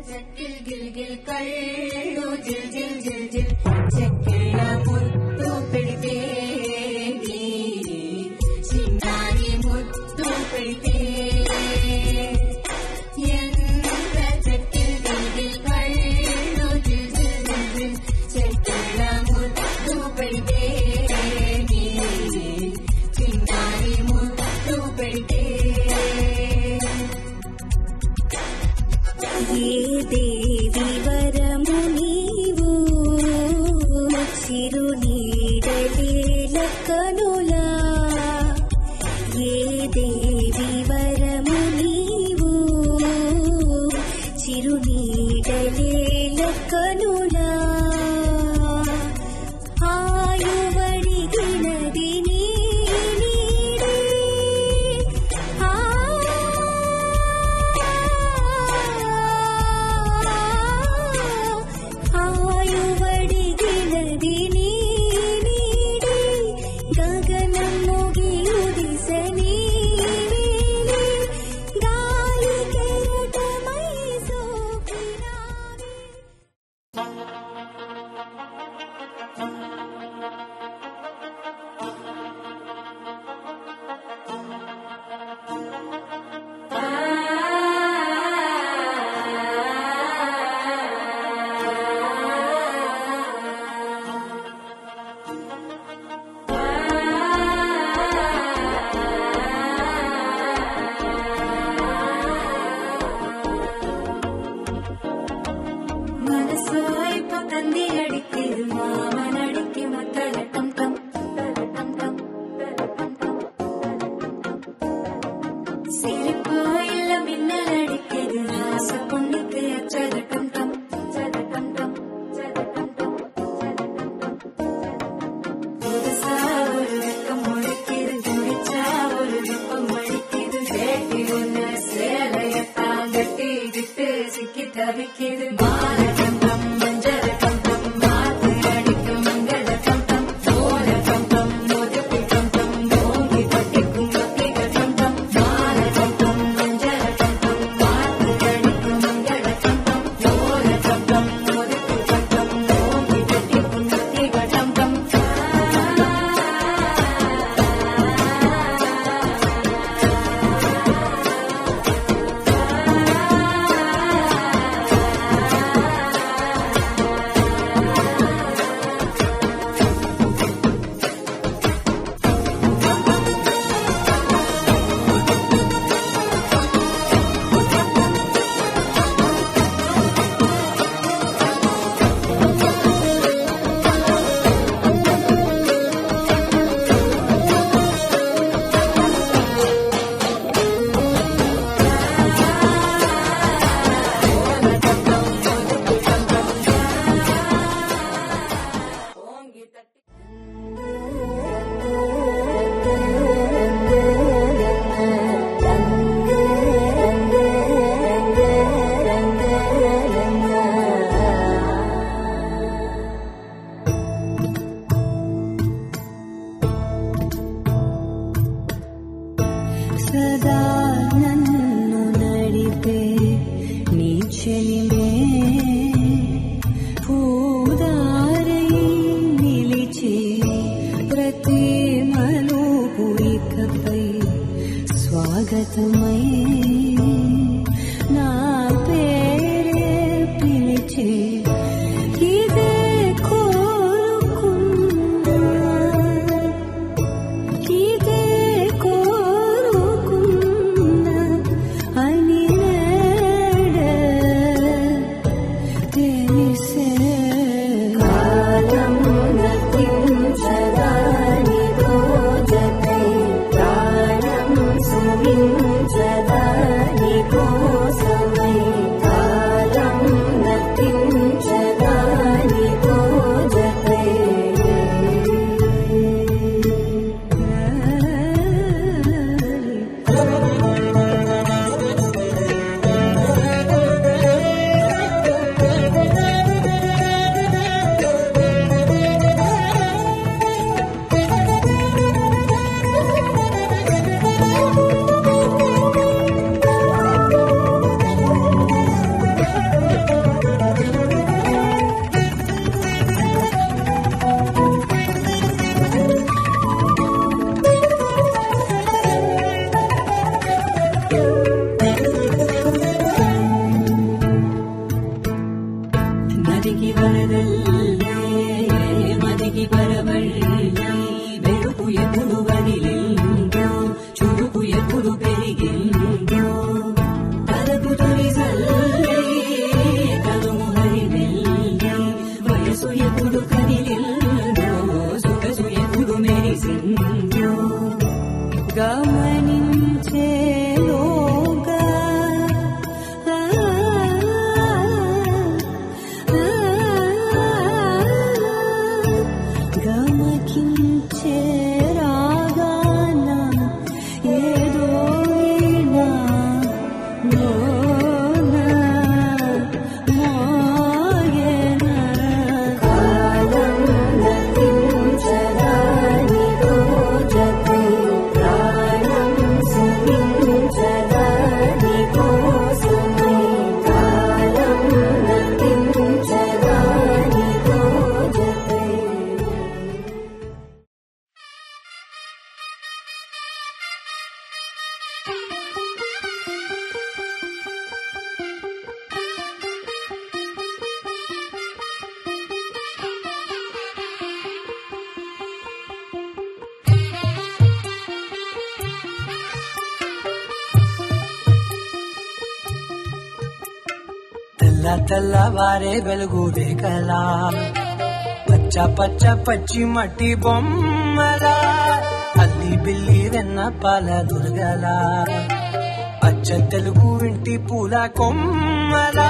చెక్కిల్ గిల్ గిల్ కళ్ళు జిల్ జిల్ జిల్ జిల్ చెక్కిళ్ళ ముద్దు పెడితే చిన్నారి ముద్దు పెడితే ఎంత చెక్కిల్ గిల్ గిల్ కళ్ళు జిల్ జిల్ జిల్ జిల్ చెక్కిళ్ళ ముద్దు పెడితే చిన్నారి ముద్దు పెడితే ఏ దేవి వరము నీవు చిరునీడలేల కనులా ఏ దేవి వరము నీవు చిరునీడలేల కనులా ఆయువడిగినది నీ నీడే ఆయువడిగినది నీ నీడే గగనం ముగియుదిస నీవే గాలి కెరటమై సోకినావే മനസ്സ് ഇപ്പൊ തന്തി അടിക്കത് മാമനടിക്ക് മത്തലട്ടം ടം ടം ടം സിരിപ്പോ ഇല്ല മിന്നലടിക്കത് ആസ പൊണ്ണിക്ക് അച്ചതട്ടം ടം ചതട്ടം ടം ചതട്ടം ടം പുതുസാ ഒരു വെക്കം മുഴക്കിയത് കുടിച്ചാ ഒരു വെപ്പം മടിക്കിത് കേട്ടിരുന്ന സേലയത്താ ഗട്ടിയിട്ട് സിക്കി തവിക്കിത് తెల్ల తెల్లవారే వెలుగు రేఖలా పచ్చ పచ్చ పచ్చి మట్టి బొమ్మలా అల్లి బిల్లి వెన్న పాల దుర్గలా పచ్చ తెలుగు ఇంటి పూల కొమ్మలా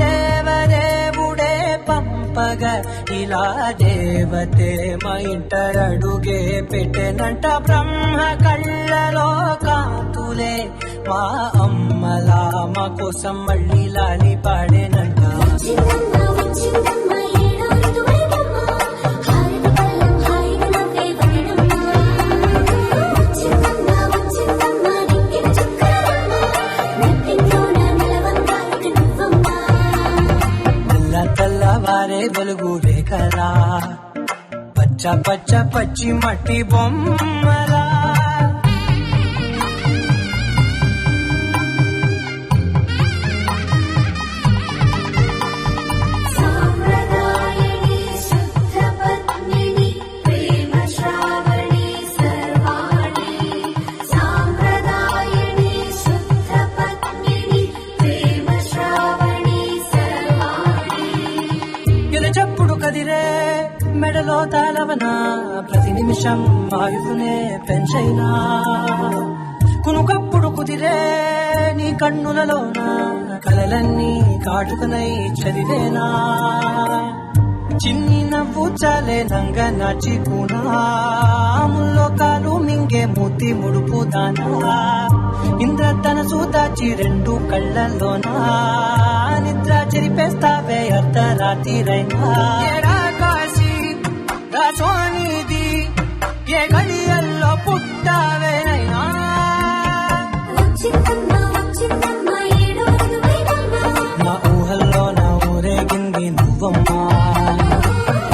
దేవదేవుడే పంపగా ఇలా దేవతే మా ఇంట అడుగే పెట్టెనంట బ్రహ్మ కళ్ళలో కాతులే మా అమ్మలా మా కోసం మళ్ళీ లాలి పాడేనంట వచ్చిందమ్మ వచ్చిందమ్మ ఏడో ఋతువైవమ్మ హారతి పళ్ళం హాయిగా నవ్వే వదనమ్మ వచ్చిందమ్మ వచ్చిందమ్మ నిక్కిన చుక్కలమ్మ నెట్టింట్లోన నిలవంగా ఇక నువ్వమ్మ తెల్ల తెల్లవారే వెలుగు రేఖలా పచ్చ పచ్చ పచ్చి మట్టి బొమ్మలా సాంప్రదాయని శుద్ధ పద్మిని ప్రేమ శ్రావణి సర్వాణి సాంప్రదాయని శుద్ధ పద్మిని ప్రేమ శ్రావణి సర్వాణి ఎలచప్పుడు కదిరే మెడలో తాళవన ప్రతి నిమిషం ఆయుధునే పెంచైనా కునుకప్పుడు కుదిరే నీ కన్నులలోన కలలన్నీ కాటుకనై చదివేనా చిన్ని నవ్వు చాలే నంగ నాచికునాముల్లో కాలు మింగే మూతి ముడుపు దానా ఇంద్రధనసు దాచి రెండు కళ్ళల్లోనా నిద్ర చెరిపేస్తావే అర్ధరాత్రిరైనా ఏడా కాశీ రాసోనిది ఏ గడియల్లో పుట్టావే అయినా వచ్చిందమ్మ వచ్చిందమ్మ ఏడో ఋతువైవమ్మ నా ఊహల్లో నా ఊరేగింది నువ్వమ్మా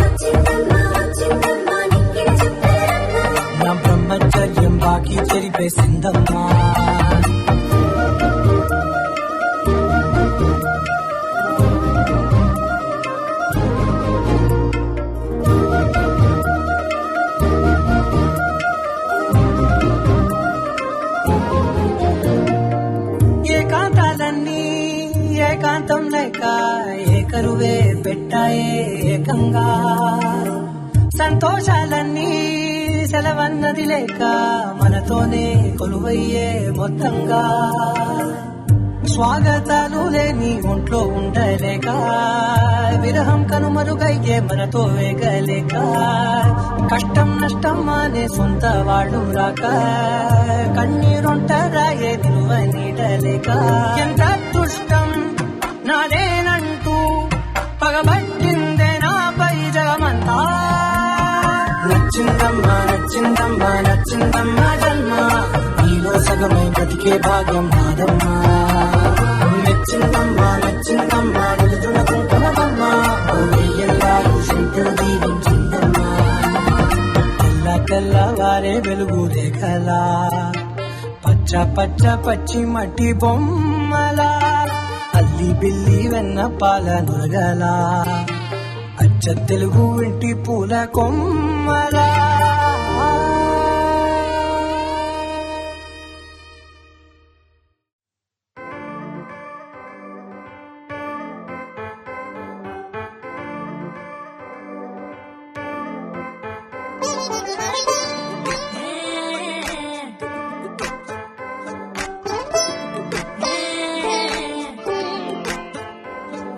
వచ్చిందమ్మ వచ్చిందమ్మ నిక్కిన చుక్కలమ్మ నా బ్రహ్మచర్యం బాకీ చెరిపేసిందమ్మా ఏకాంతాలన్నీ ఏకాంతం లేక ఏకరువే పెట్టాయే ఏకంగా సంతోషాలన్నీ సెలవన్నది లేక మనతోనే కొలువయ్యే మొత్తంగా స్వాగతాలు లేని ఒంట్లో ఉండలేక విరహం కనుమరుగయ్యే మనతో వేగలేక కష్టం నష్టం అనే సొంత వాళ్ళు రాక కన్నీరొంటరాయే నిలువ నీడలేక ఎంత అదృష్టం నాదేనంటూ పగబట్టిందే నాపై జగమంతా నచ్చిందమ్మా నచ్చిందమ్మా నచ్చిందమ్మా జన్మ నీలో సగమై బతికే భాగ్యం నాదమ్మా నచ్చిందమ్మా నచ్చిందమ్మా నిలుచున్న కుంకుమమ్మా వెయ్యల్లారు శంకరు దీవించిందమ్మా తెల్ల తెల్లవారే వెలుగు రేఖలా పచ్చ పచ్చ పచ్చి మట్టి బొమ్మలా అల్లి బిల్లి వెన్న పాల నురగలా అచ్చ తెలుగు ఇంటి పూల కొమ్మలా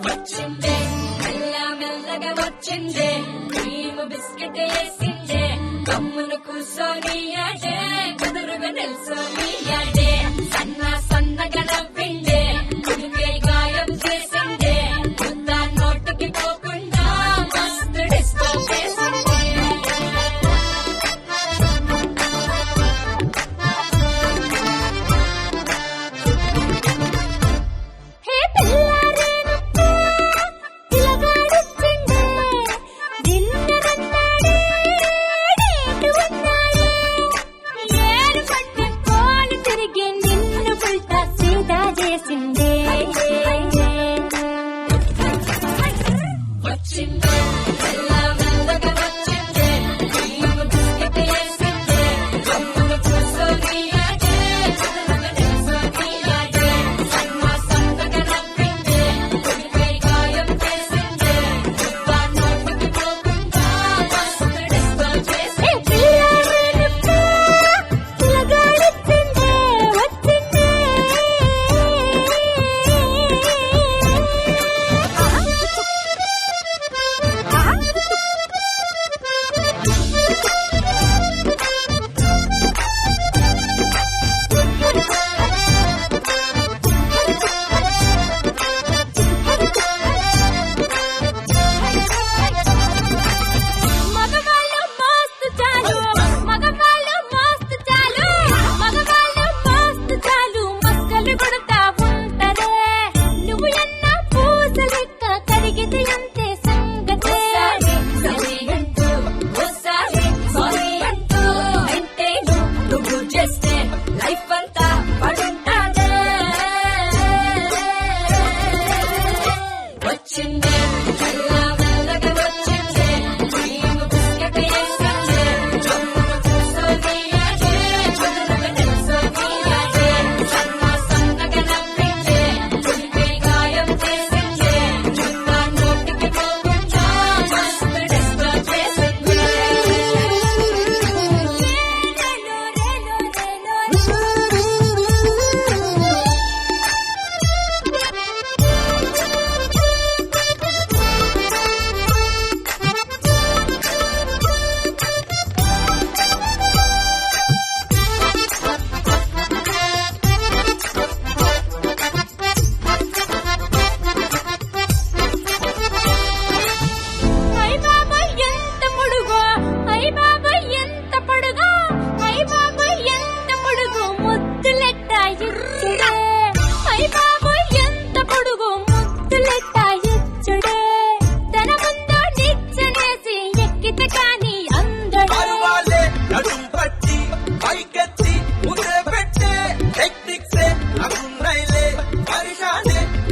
వచ్చిందే మెల్ల మెల్లగా వచ్చిందే క్రీము బిస్కెట్ వేసిందే గమ్మును కూర్చొని ఆడే కుదురుగా నిల్సొని ఆడే సన్న సన్నగా నవ్విందే కుడికే గాయం చేసిందే ముద్ద నోటుకి పోకుండా మస్తు డిస్కో చేసిందే హే పిల్లారే నచ్చే పిల్లగాడొచ్చిండే దిన్నరన్నాడే డేటు ఉన్నాడే ఏరు పట్టుకొని తిరిగి నిన్ను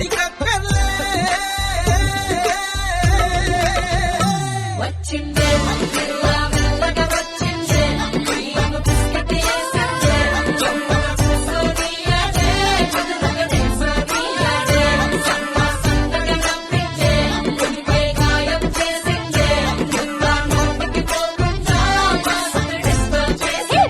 గుడికక్కర్లే వచ్చిందే పిల్ల మెల్లగా వచ్చిందే నీకు బిస్కెట్ వేసిందే జొన్నల పూసోనియాడే చదువుగా చేసోనియాడే సన్న సందగా నవ్విందే గుండె గాయం చేసిందే నిన్న నోటికి పోకుండా మస్తు డిస్కో చేసి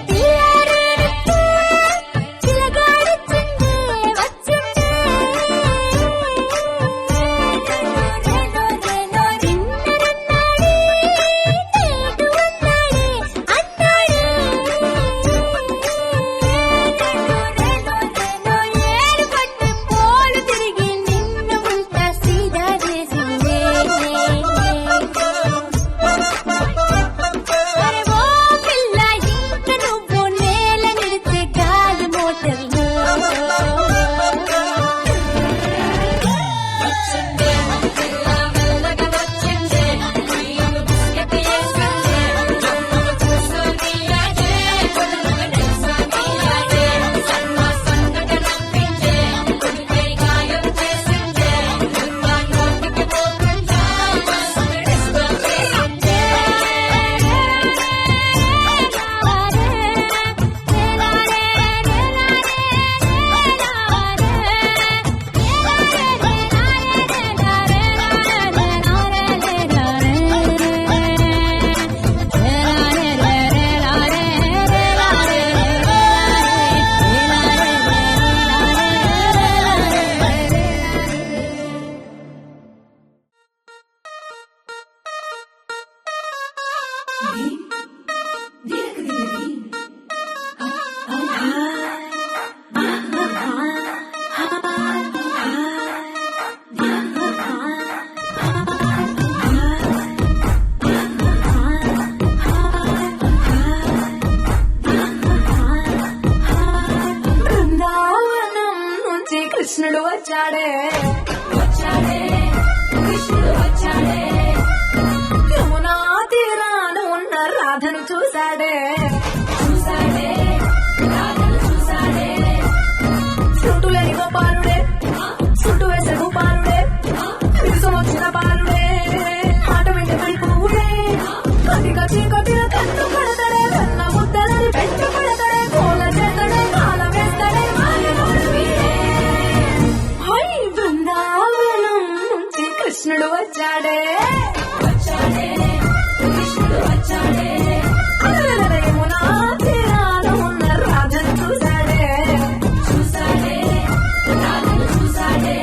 బృందావనం నుంచి కృష్ణుడు వచ్చాడే వచ్చాడే కృష్ణుడు వచ్చాడే యమునా తీరాన ఉన్న రాధను చూశాడే చూశాడే రాధను చూశాడే చుట్టులేని గోపాలుడే చుట్టు వేసే గోపాలుడే విరుసం వచ్చిన బాలుడే ఆట వెంట పడిపోవుడే కటిగా చీకటిగా కట్టు పడతాడే వెన్న ముద్దలని పెట్టు పడతాడే కోల చేతడే కాల వేస్తాడే మాయనోడు వీడే. హై బృందావనం నుంచి కృష్ణుడు వచ్చాడే వచ్చాడే కృష్ణుడు వచ్చాడే యమునా తీరాన ఉన్న రాధను చూశాడే చూశాడే రాధను చూశాడే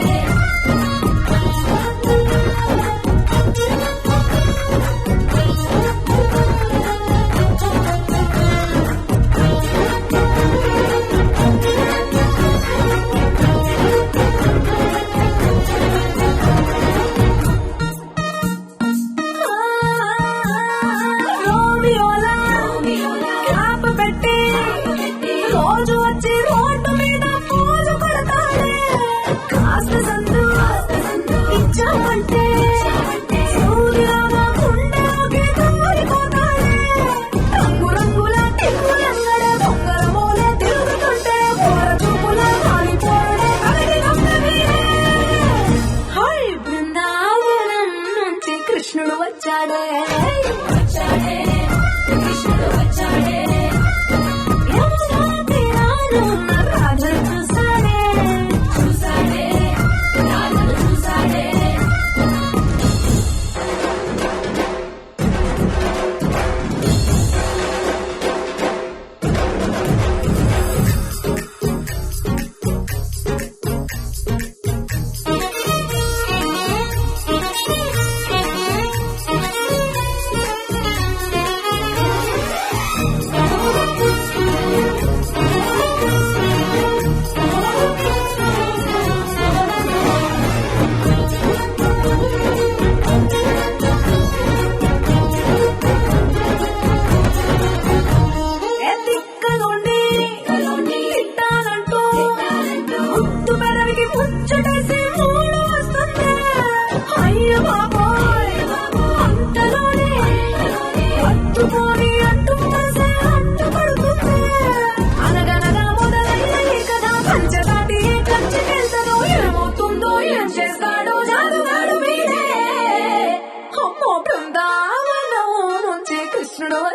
రోమియోలా క్యాప్ పెట్టి రోజు వచ్చి రోడ్డు మీద పూజ కొడతాడే కాస్త సందు ఇచ్చామంటే సూర్యరామ గుండెలోకి దూరిపోతాడే రంగురంగుల టిక్కులంగడ దొంగల మూలే తిరుగుతుంటే కూర చూపుల కాలిపోడే కలిగి నమ్మవీరే. హై బృందావనం నుంచి కృష్ణుడు వచ్చాడే వచ్చాడే కృష్ణుడు వచ్చాడే యమునా తీరాన ఉన్న రాధను చూశాడే చూశాడే రాధను చూశాడే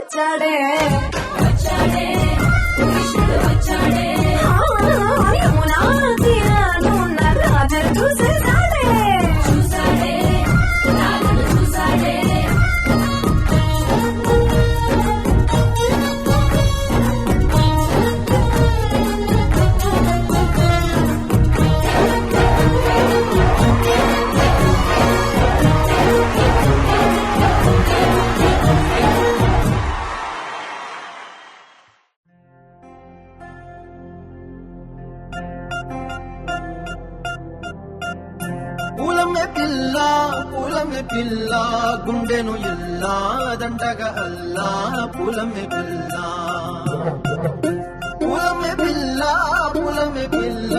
వచ్చాడే వచ్చాడే కృష్ణుడు వచ్చాడే యమునా తీరాన ఉన్న రాజు చూసేసాడే చూసాడే రాజును చూసాడే పూలమ్మె పిల్ల గుండెను ఇల్లా దండగా అల్లా పూలమ్మె పిల్ల పూలమ్మె పిల్ల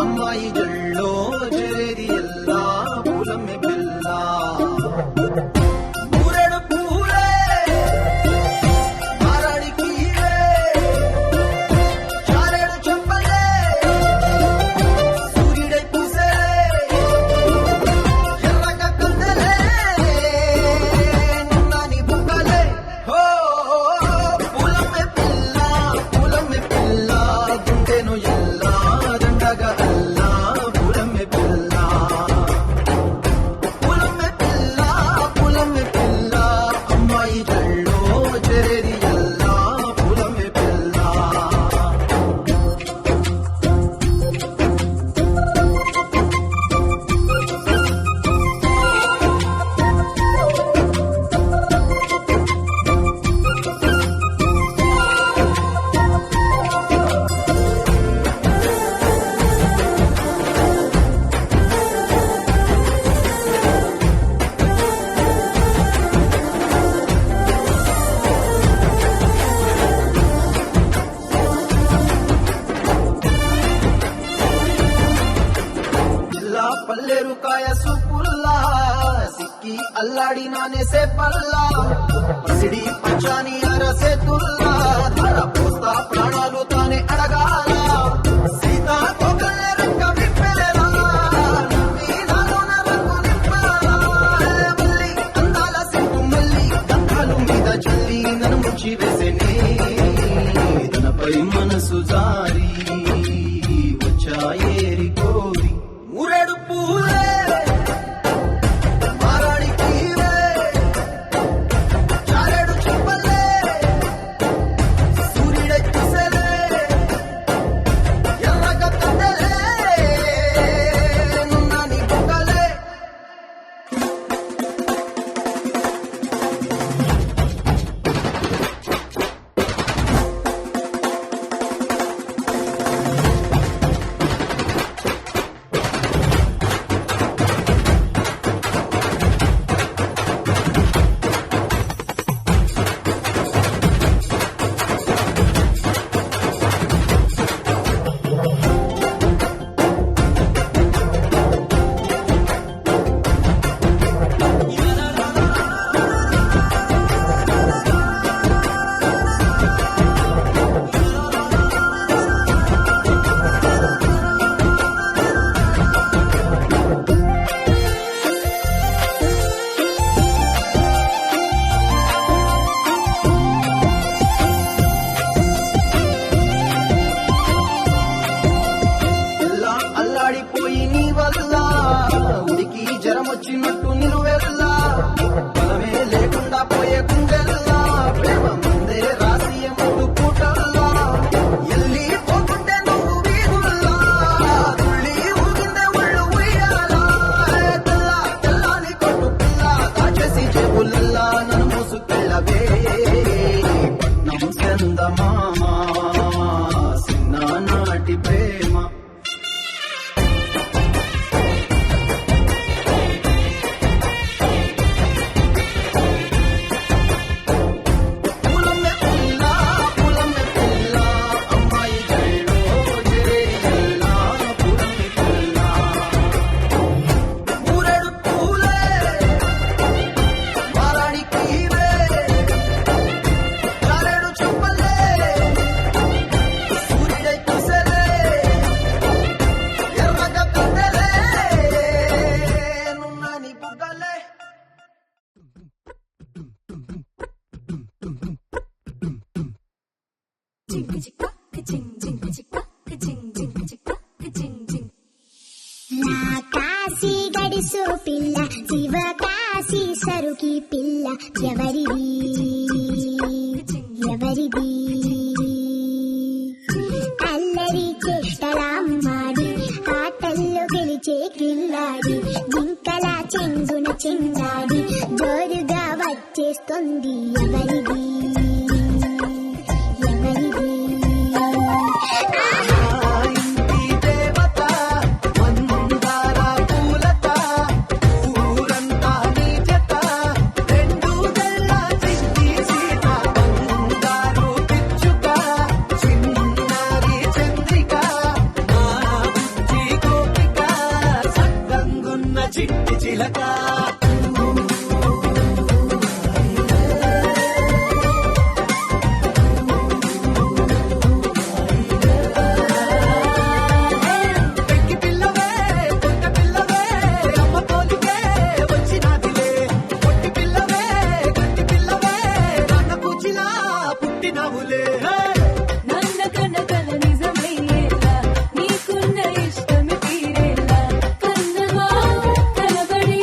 అమ్మాయి జల్లో చేరేది ఎల్లా పూలమ్మె పిల్ల ఊరెడు పూలే మారాడికి చారేడు చెప్పలే సూర్యుడై పూసే ఎర్రగా కందలే నన్నాని బుక్కలే హో పూలమ్మె పిల్ల గుండెను ఎల్లా దండగా అల్లా పూలమ్మె పిల్ల అమ్మాయి జల్లో చేరేది ఎల్లా పూలమ్మె పిల్ల జిల్లా పల్లెరు కాయ సుపుల్లా సిక్కి అల్లాడి నానేసే పల్లా పసిడి పంచాని అరసే తుల్లా ధర పోస్తా ప్రాణాలు తానే అడగాల సీతా కోకల్లే రెక్క విప్పెలేరా నవ్వి నాలోన రంగు నింపాలా మల్లి అందాల సిగ్గు మల్లి గంధాలు మీద చల్లి నన్ను ముంచి వేసేనే తనపై మనసు జారి వచ్చాయేరి కోరి ఊరేడు పూలే మారాడికి చారేడు చెప్పలే సూర్యుడై చూసేలే చింగ్ చిక్క చింగ్ చింగ్ చిక్క చింగ్ చింగ్ చిక్క చింగ్ చింగ్ నా కాశీ గడిసో పిల్ల శివ కాశీ సరుకి పిల్ల ఎవరిది ఎవరిది అల్లరి చేష్టలామాడి ఆటల్లో గెలిచే కిల్లాడి జింకలా చెంగున చెంగాడి జోరుగా వచ్చేస్తుంది ఎవరిది ఎవరిది ఇంటి దేవత మందార పూలత ఊరంతా నీ జత రెండు గల్ల చిట్టి సీత బంగారు పిచ్చుక చిన్నారి చంద్రిక మా బుజ్జి గోపిక సక్కంగున్న చిట్టి చిలక పెక్కి పిల్లవే పొట్ట పిల్లవే అమ్మ పోలికే వచ్చినాదిలే పొట్టి పిల్లవే గట్టి పిల్లవే నాన్న కూచిలా పుట్టినవులే నన్న కన్న కల నిజమయ్యేలా నీకున్న ఇష్టమి తీరేలా కన్నగా కలబడి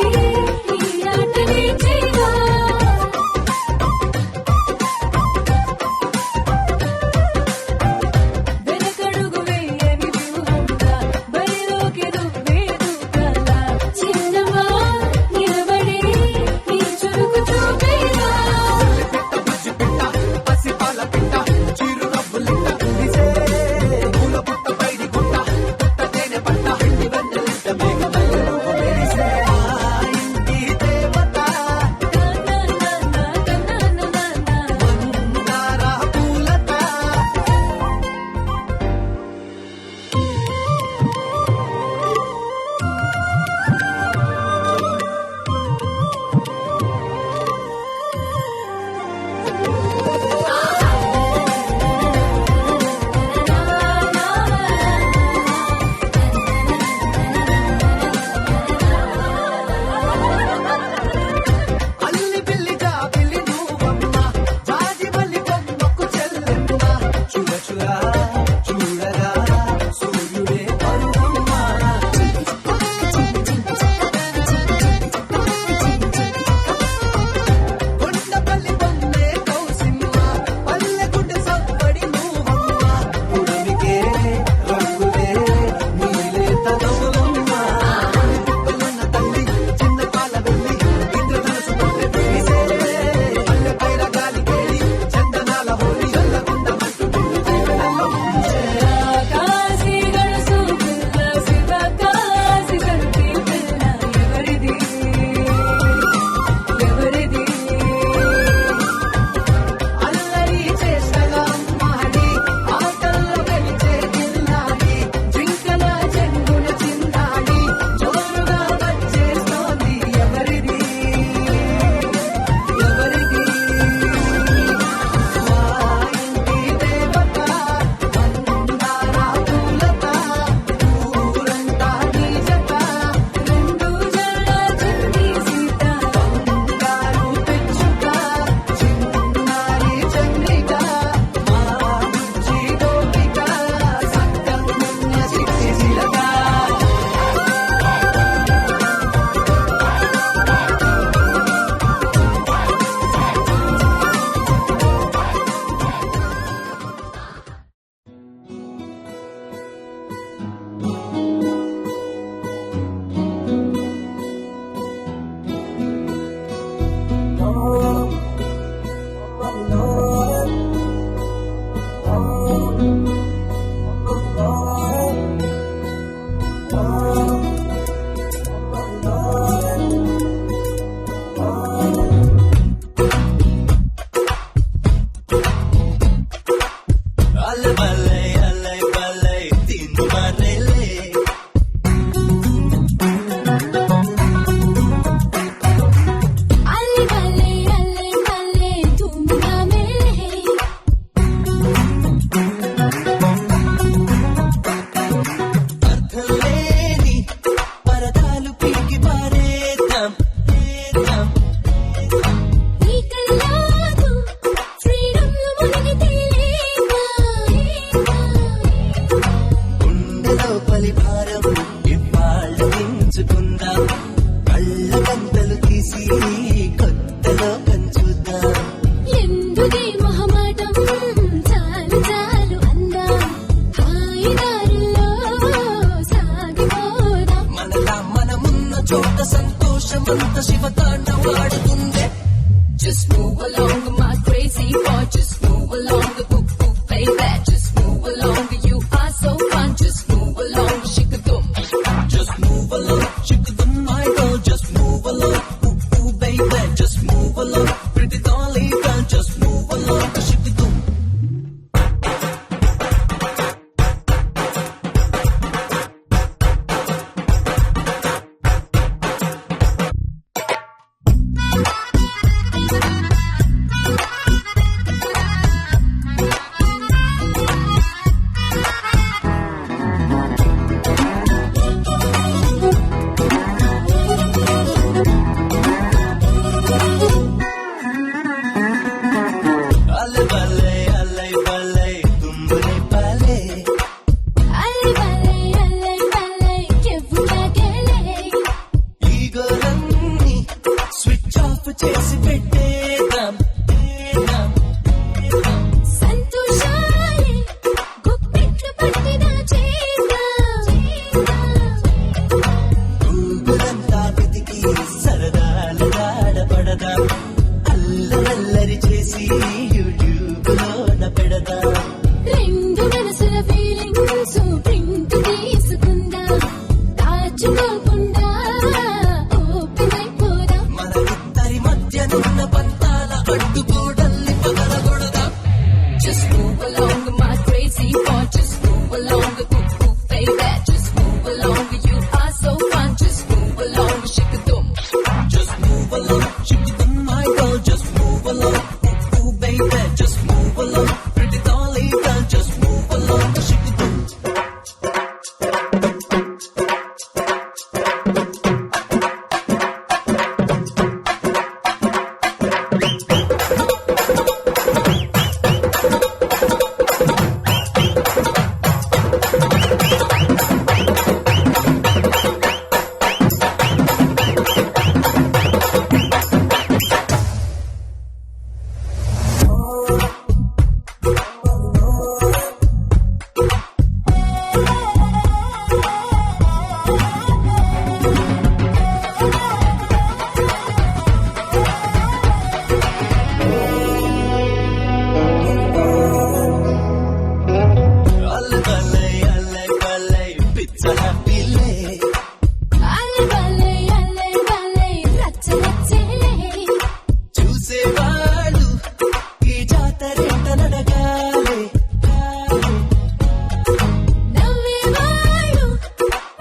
కళ్ళగంతలు తీసి కొత్తలో కంచుద్దాం. ఎందుకే మొహమాటం చాలు చాలు అందా హాయిదారుల్లో సాగిపోదాం. మనలా మనమున్న చోట సంతోషమంత శివతాండవాడుతుందే. Just move along my crazy boy, just move along the book book baby, just move along you are so fun, just move along shikadum. Just move along, shikadum my girl, just move along, ooh ooh baby, just move along, pretty dolly girl, just move along, shikadum. Alle balle, tumbale pale. Alle balle kevulagele ఈగోలన్నీ switch off చేసి పెట్టేద్దాం. సంతోషాలే గుప్పెట్లు పట్టిదా చేద్దాం. ఊగులంతా వెతికి సరదాల గాడపడదాం. అల్లరల్లరి చేసి యూట్యూబ్లోన పెడదాం. రెండు మనసుల ఫీలింగ్స్ ప్రింట్ తీసుకుందాం. దాచుకోకుండా ఓపెన్ అయిపోదాం. మన ఇద్దరి మధ్యనున్న పంతాల అడ్డుగోడల్ని పగలగొడదాం. Just move along my crazy boy, just move along cook cook baby, just move along you are so fun, just move along shikadum. Just move along, shikadum my girl, just move along, ooh ooh baby, just move along, pretty dolly girl, just move along, shikadum. Alle balle, pizza happy lay. Alle balle రచ్చలచ్చలే చూసేవాళ్ళు ఈ జాతరేంట నడగాలే. నవ్వేవాడు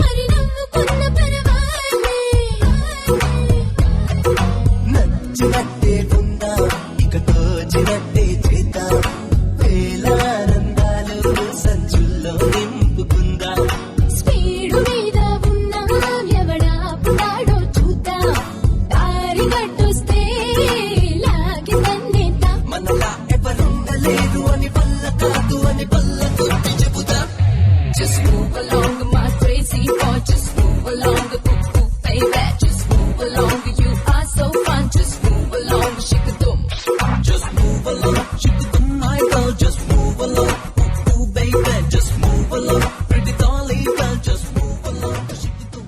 మరి నవ్వుకున్న పరవాలే. నచ్చినట్టే ఉందాం, ఇక తోచినట్టే చేద్దాం. వేలానందాలు సంచుల్లో నింపుకుందాం. Speed మీద ఉన్నాం ఎవడాపుతాడో చూద్దాం. దారి గట్టొస్తే లాగి తన్నేద్దాం. మనలా ఎవరుండలేరు అని వల్ల కాదు అని వల్ల కొట్టి చెబుదాం. Just move along my crazy boy, just move along cook cook baby, just move along you are so fun, just move along shikadum. Just move along, shikadum my girl, just move along, ooh ooh baby, just move along, pretty dolly girl, just move along, shikadum.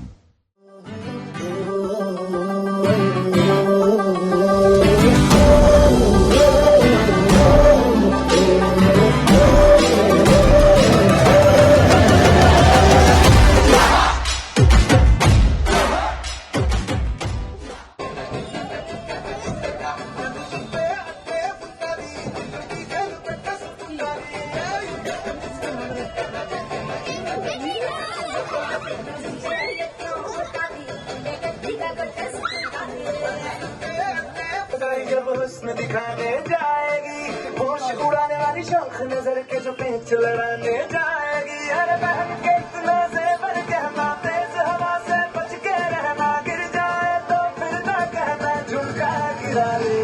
जब हुस्न दिखाने जाएगी, होश उड़ाने वाली शौक नजर के जो पेच लड़ाने जाएगी. अरे बहन के इतना जेवर कहना, तेज हवा से बच के रहना, गिर जाए तो फिर ना कहना झुमका गिरा ले.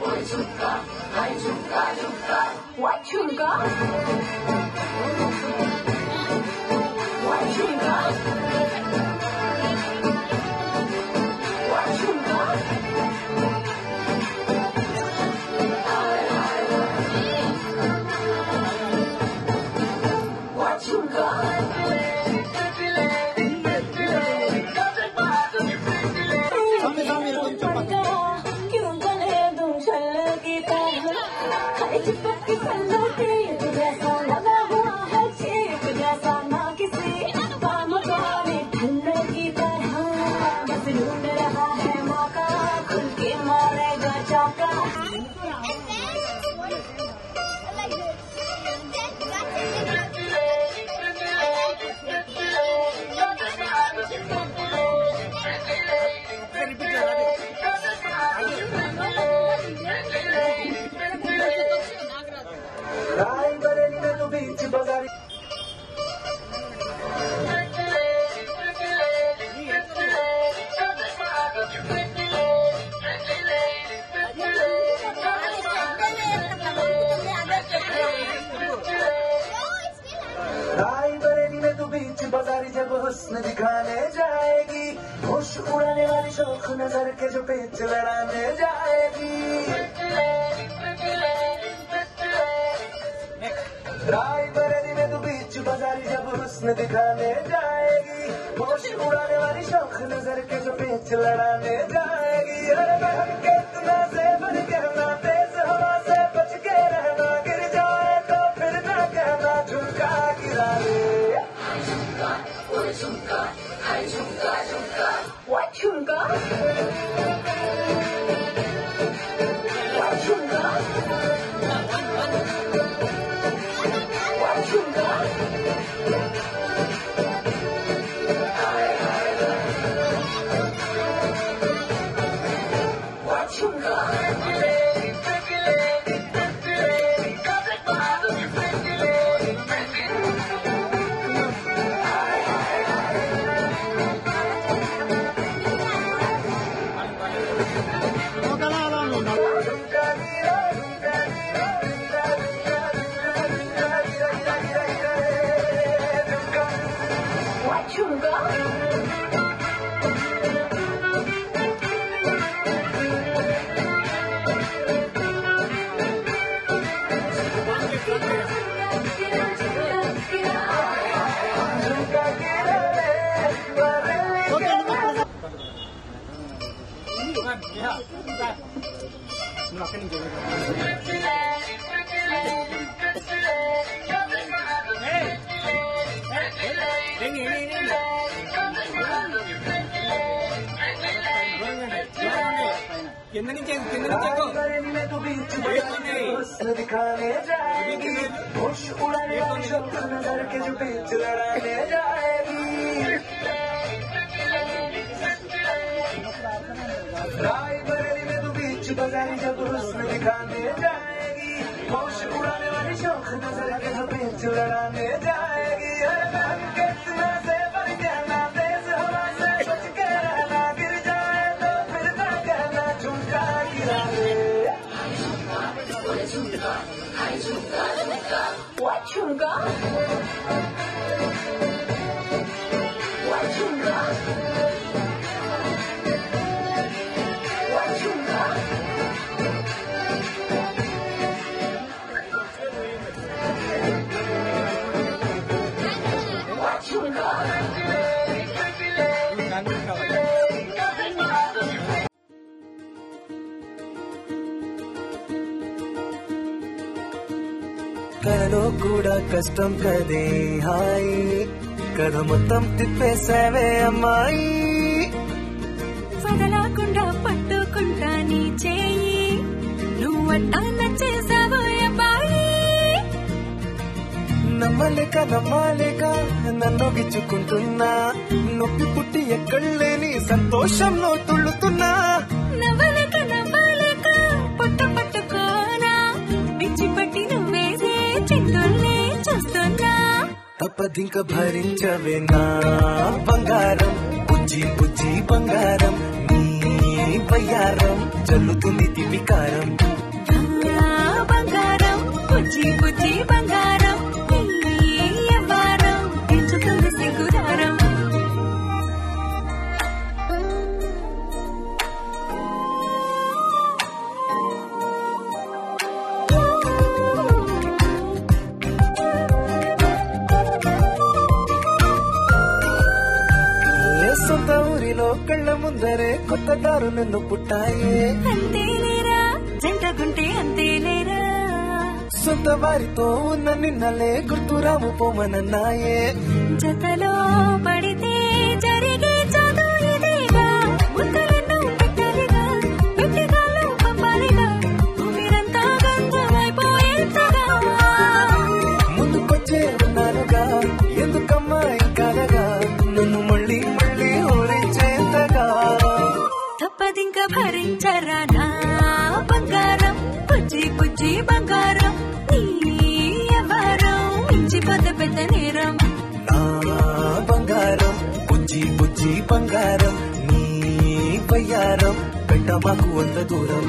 What झुमका? What झुमका? ढूंढ रहा है मौका खुल के मारेगा चौका रायबरेली में तो बीच बाजारी रायबरेली में तो बीच बाजारी जब हुस्न दिखाने जाएगी होश उड़ाने वाली शौक नजर के जो पेच लड़ाने जाएगी रायबरेली में तो बीच बाजारी जब हुस्न दिखाने जाएगी होश उड़ाने वाली शौक नजर के जो पेच लड़ाने जाएगी अरे बहन के इतना ज़ेवर कहना तेज हवा से बच के रहना गिर जाए तो फिर ना कहना झुमका गिरा ले What झुमका What झुमका What झुमका What झुमका What झुमका झुमका गिरा ले बरेली रायबरेली में तो बीच बाजारी हुस्न दिखाने जाएगी होश उड़ाने वाली शौक नजर के जो पेच लड़ाने जाएगी रायबरेली में तो बीच बाजारी जब हुस्न दिखाने जाएगी होश उड़ाने वाली शौक नजर के जो पेच लड़ाने जाएगी अरे बहन के इतना ज़ेवर कहना तेज हवा से बच के रहना गिर जाए तो फिर ना कहना झुमका गिरा ले What झुमका What झुमका What झुमका What झुमका కలలో కూడా కష్టం కదే హాయి కథ మొత్తం తిప్పేసావే అమ్మాయి వదలకుండా పట్టుకుంటా నీ చేయి నువ్వట్టా నచ్చేసావు అబ్బాయి నమ్మలేక నన్ను గిచ్చుకుంటున్నా నొప్పి పుట్టి ఎక్కడలేని సంతోషంలో తుళ్ళుతున్నా నవ్వలేక పొట్ట పట్టుకోనా పిచ్చి పట్టి నువ్వేసే చింతుల్ని చూస్తున్నా తప్పదింక భరించవేనా బంగారం బుజ్జి బంగారం నీ బయ్యారం చల్లుతుంది తిమికారం బంగారం బుజ్జి బంగారం నీ వ్యవహారం పెంచుతుంది సిగ్గుదారం సొంత ఊరిలో కళ్ళ ముందరే కొత్త దారు నన్ను పుట్టాయే అంతేలేరా జంటగుంటే అంతేలేరా సొంత వారితో ఉన్న నిన్నలే గుర్తురాము పోమనన్నాయే జతలో పడితే జరిగే చదువు ఇదేగా కనిపించరా నా బంగారం బుజ్జి బుజ్జి బంగారం నీ ఎవరం మించిపోతే పెద్ద నేరం నా బంగారం బుజ్జి బుజ్జి బంగారం నీ వయ్యారం పెట్ట మాకు అంత దూరం